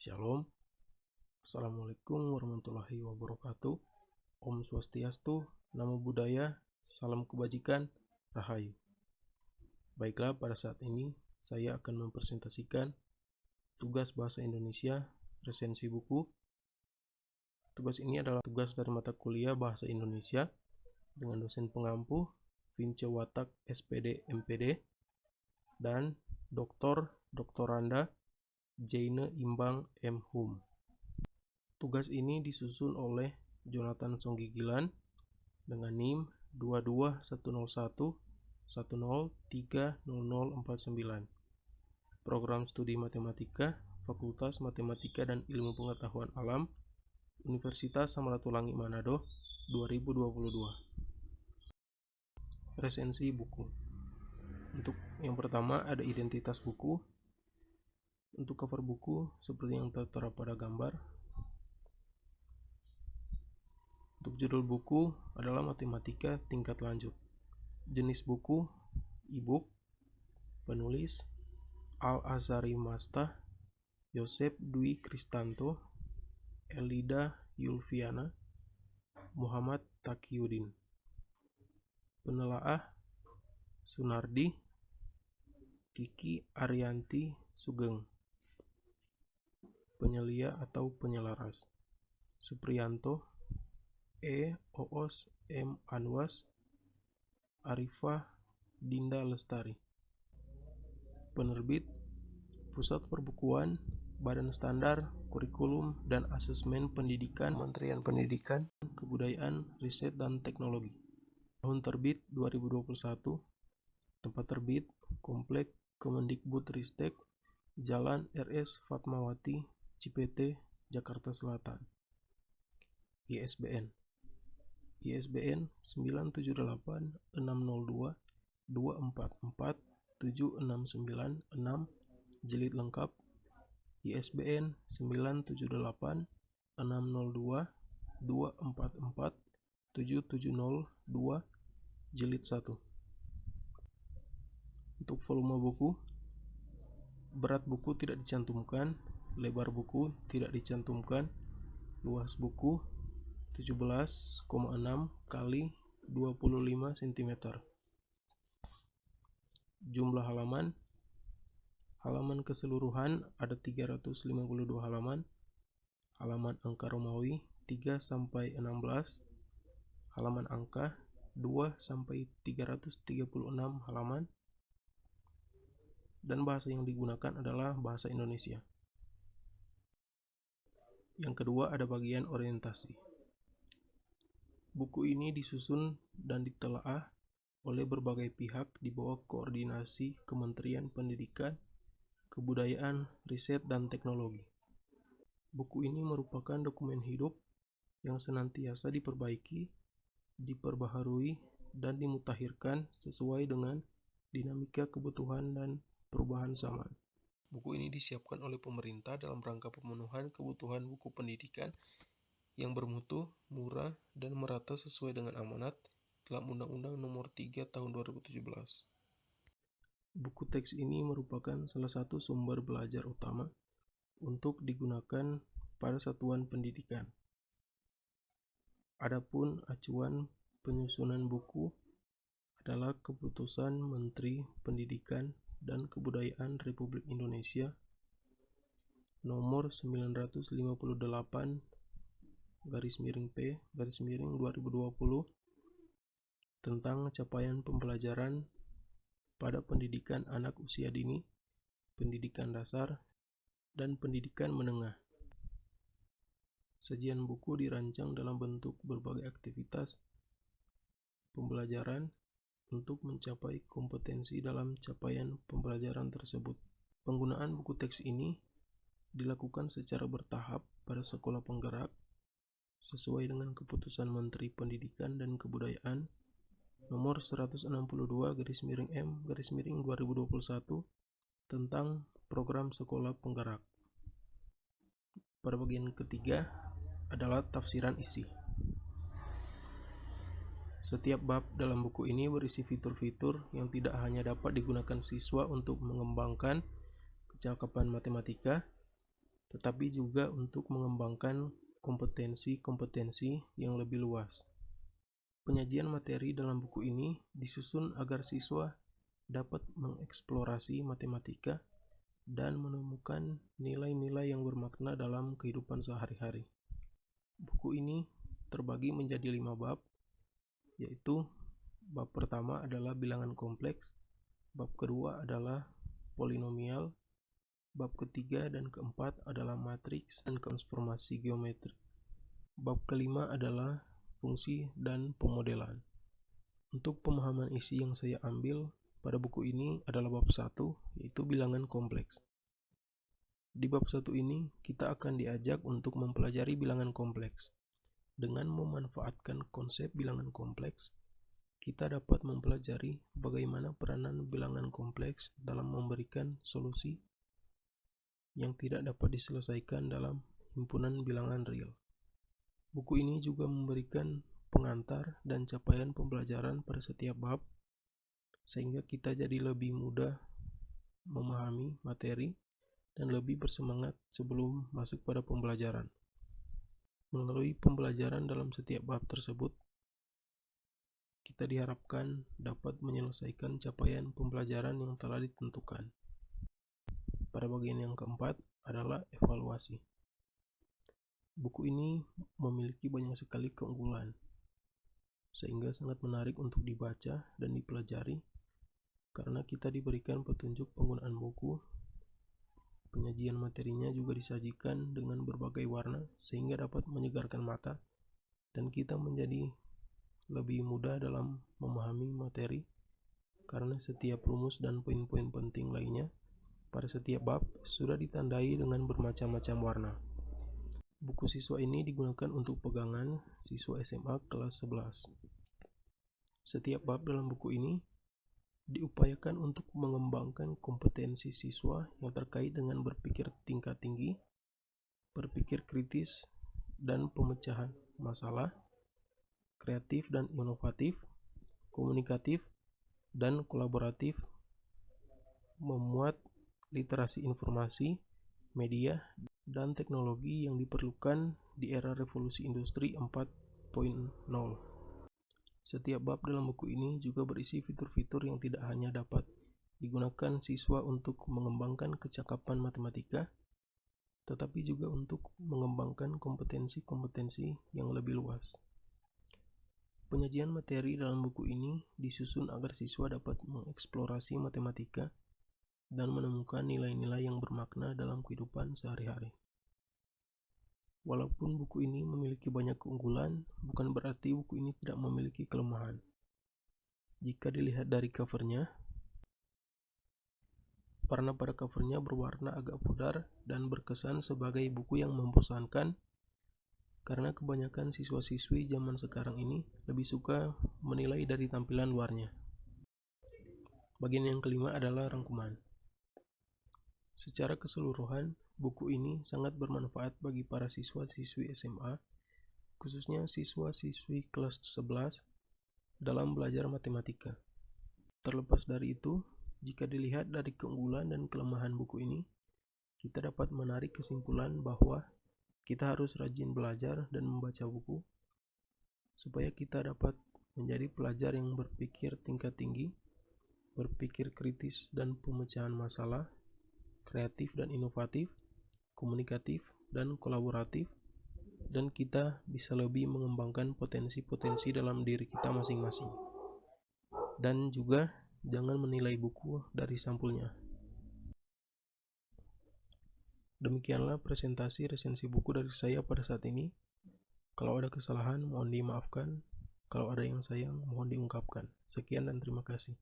Shalom. Assalamualaikum warahmatullahi wabarakatuh. Om Swastiastu, Namo Buddhaya, Salam Kebajikan, Rahayu. Baiklah, pada saat ini saya akan mempresentasikan tugas bahasa Indonesia resensi buku. Tugas ini adalah tugas dari mata kuliah bahasa Indonesia dengan dosen pengampu Vince Watak SPD MPD dan Doktoranda Jaine Imbang M. Hum. Tugas ini disusun oleh Jonathan Songgigilan dengan NIM 22101103049. Program Studi Matematika, Fakultas Matematika dan Ilmu Pengetahuan Alam, Universitas Samratulangi Manado, 2022. Resensi buku. Untuk yang pertama ada identitas buku. Untuk cover buku seperti yang tertera pada gambar. Untuk judul buku adalah Matematika Tingkat Lanjut. Jenis buku e-book. Penulis Al-Azhari Mastah, Yosep Dwi Kristanto, Elida Yulfiana, Muhammad Taqiyuddin. Penelaah Sunardi, Kiki Arianti Sugeng. Penyelia atau penyelaras Supriyanto, Oos M. Anwas, Arifah Dinda Lestari. Penerbit Pusat Perbukuan, Badan Standar, Kurikulum, dan Asesmen Pendidikan, Kementerian Pendidikan, Kebudayaan, Riset, dan Teknologi. Tahun terbit 2021. Tempat terbit Komplek Kemendikbudristek, Jalan RS Fatmawati, Cipete, Jakarta Selatan. ISBN 978-602-244-769-6, jilid lengkap. ISBN 978-602-244-770-2, jilid 1. Untuk volume buku, berat buku tidak dicantumkan, lebar buku tidak dicantumkan, luas buku 17,6 kali 25 cm. Jumlah halaman keseluruhan ada 352 halaman. Halaman angka Romawi 3 sampai 16. Halaman angka 2 sampai 336 halaman. Dan bahasa yang digunakan adalah bahasa Indonesia. Yang kedua ada bagian orientasi. Buku ini disusun dan ditelaah oleh berbagai pihak di bawah koordinasi Kementerian Pendidikan, Kebudayaan, Riset, dan Teknologi. Buku ini merupakan dokumen hidup yang senantiasa diperbaiki, diperbaharui, dan dimutakhirkan sesuai dengan dinamika kebutuhan dan perubahan zaman. Buku ini disiapkan oleh pemerintah dalam rangka pemenuhan kebutuhan buku pendidikan yang bermutu, murah, dan merata sesuai dengan amanat dalam Undang-Undang Nomor 3 Tahun 2017. Buku teks ini merupakan salah satu sumber belajar utama untuk digunakan pada satuan pendidikan. Adapun acuan penyusunan buku adalah Keputusan Menteri Pendidikan dan Kebudayaan Republik Indonesia Nomor 958/P/2020 tentang capaian pembelajaran pada pendidikan anak usia dini, pendidikan dasar, dan pendidikan menengah. Sajian buku dirancang dalam bentuk berbagai aktivitas pembelajaran untuk mencapai kompetensi dalam capaian pembelajaran tersebut. Penggunaan buku teks ini dilakukan secara bertahap pada sekolah penggerak sesuai dengan Keputusan Menteri Pendidikan dan Kebudayaan Nomor 162/M/2021 tentang program sekolah penggerak. Pada bagian ketiga adalah tafsiran isi. Setiap bab dalam buku ini berisi fitur-fitur yang tidak hanya dapat digunakan siswa untuk mengembangkan kecakapan matematika, tetapi juga untuk mengembangkan kompetensi-kompetensi yang lebih luas. Penyajian materi dalam buku ini disusun agar siswa dapat mengeksplorasi matematika dan menemukan nilai-nilai yang bermakna dalam kehidupan sehari-hari. Buku ini terbagi menjadi 5 bab, yaitu bab pertama adalah bilangan kompleks, bab kedua adalah polinomial, bab ketiga dan keempat adalah matriks dan transformasi geometri, bab kelima adalah fungsi dan pemodelan. Untuk pemahaman isi yang saya ambil pada buku ini adalah bab 1, yaitu bilangan kompleks. Di bab 1 ini, kita akan diajak untuk mempelajari bilangan kompleks. Dengan memanfaatkan konsep bilangan kompleks, kita dapat mempelajari bagaimana peranan bilangan kompleks dalam memberikan solusi yang tidak dapat diselesaikan dalam himpunan bilangan real. Buku ini juga memberikan pengantar dan capaian pembelajaran pada setiap bab, sehingga kita jadi lebih mudah memahami materi dan lebih bersemangat sebelum masuk pada pembelajaran. Melalui pembelajaran dalam setiap bab tersebut, kita diharapkan dapat menyelesaikan capaian pembelajaran yang telah ditentukan. Pada bagian yang keempat adalah evaluasi. Buku ini memiliki banyak sekali keunggulan, sehingga sangat menarik untuk dibaca dan dipelajari karena kita diberikan petunjuk penggunaan buku. Penyajian materinya juga disajikan dengan berbagai warna sehingga dapat menyegarkan mata dan kita menjadi lebih mudah dalam memahami materi karena setiap rumus dan poin-poin penting lainnya pada setiap bab sudah ditandai dengan bermacam-macam warna. Buku siswa ini digunakan untuk pegangan siswa SMA kelas 11. Setiap bab dalam buku ini diupayakan untuk mengembangkan kompetensi siswa yang terkait dengan berpikir tingkat tinggi, berpikir kritis dan pemecahan masalah, kreatif dan inovatif, komunikatif dan kolaboratif, memuat literasi informasi, media, dan teknologi yang diperlukan di era revolusi industri 4.0. Setiap bab dalam buku ini juga berisi fitur-fitur yang tidak hanya dapat digunakan siswa untuk mengembangkan kecakapan matematika, tetapi juga untuk mengembangkan kompetensi-kompetensi yang lebih luas. Penyajian materi dalam buku ini disusun agar siswa dapat mengeksplorasi matematika dan menemukan nilai-nilai yang bermakna dalam kehidupan sehari-hari. Walaupun buku ini memiliki banyak keunggulan, bukan berarti buku ini tidak memiliki kelemahan. Jika dilihat dari covernya, warna pada covernya berwarna agak pudar dan berkesan sebagai buku yang membosankan karena kebanyakan siswa-siswi zaman sekarang ini lebih suka menilai dari tampilan luarnya. Bagian yang kelima adalah rangkuman. Secara keseluruhan, buku ini sangat bermanfaat bagi para siswa-siswi SMA, khususnya siswa-siswi kelas 11 dalam belajar matematika. Terlepas dari itu, jika dilihat dari keunggulan dan kelemahan buku ini, kita dapat menarik kesimpulan bahwa kita harus rajin belajar dan membaca buku, supaya kita dapat menjadi pelajar yang berpikir tingkat tinggi, berpikir kritis dan pemecahan masalah, kreatif dan inovatif, komunikatif dan kolaboratif, dan kita bisa lebih mengembangkan potensi-potensi dalam diri kita masing-masing. Dan juga jangan menilai buku dari sampulnya. Demikianlah presentasi resensi buku dari saya pada saat ini. Kalau ada kesalahan mohon dimaafkan, kalau ada yang sayang mohon diungkapkan. Sekian dan terima kasih.